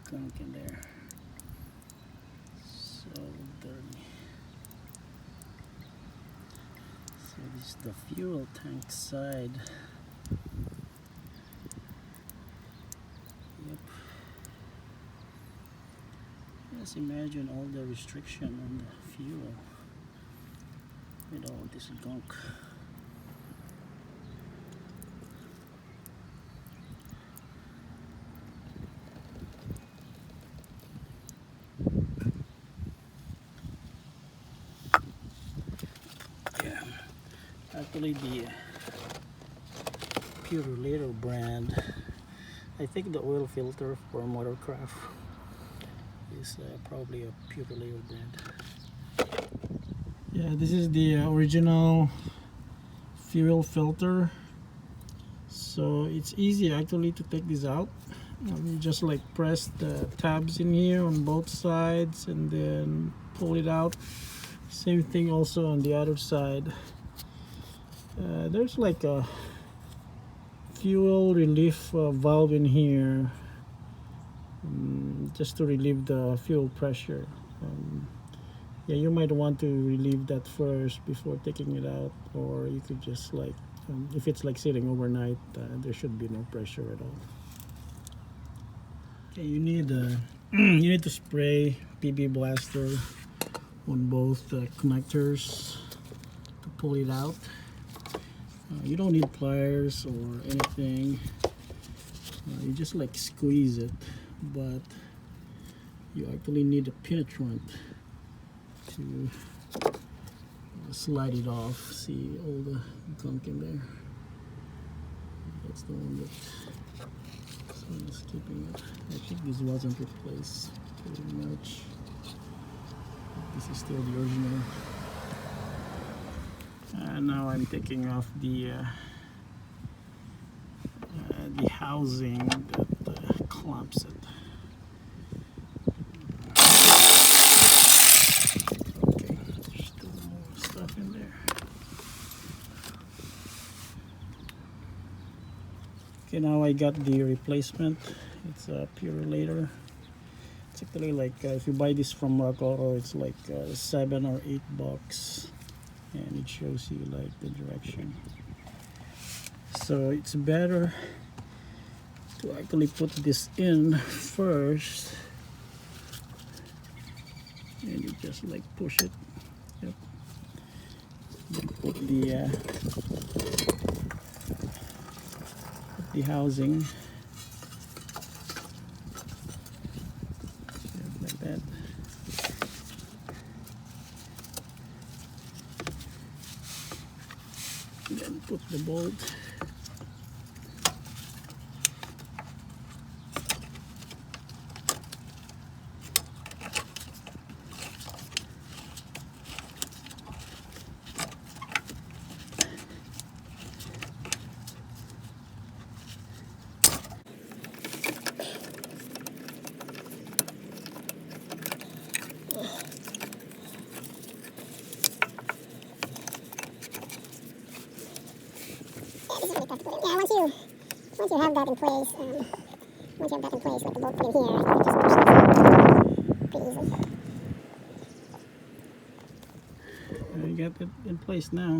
gunk in there. So dirty. So this is the fuel tank side. Yep. Just imagine all the restriction on the fuel with all this gunk. Yeah, actually the Purolator brand, I think the oil filter for motorcraft is probably a Purolator brand. Yeah, this is the original fuel filter, so it's easy actually to take this out. You just like press the tabs in here on both sides and then pull it out. Same thing also on the other side. There's like a fuel relief valve in here, just to relieve the fuel pressure. Yeah, you might want to relieve that first before taking it out, or you could just like, if it's like sitting overnight, there should be no pressure at all. Okay, you need you need to spray PB Blaster on both connectors to pull it out. You don't need pliers or anything. You just like squeeze it, but you actually need a penetrant to slide it off. See all the gunk in there? That's the one that someone is keeping it. I think this wasn't replaced pretty much. This is still the original. Now I'm taking off the housing that clamps it. Okay, there's still more stuff in there. Okay, now I got the replacement. It's a Purolator. It's actually like if you buy this from Rock Auto, it's like $7 or $8, and it shows you like the direction. So it's better to actually put this in first, and you just like push it. Yep. Then put the housing like that. And then put the bolt. Yeah, once you have that in place, with the bolt put in here, you just push this pretty easily. You got it in place now.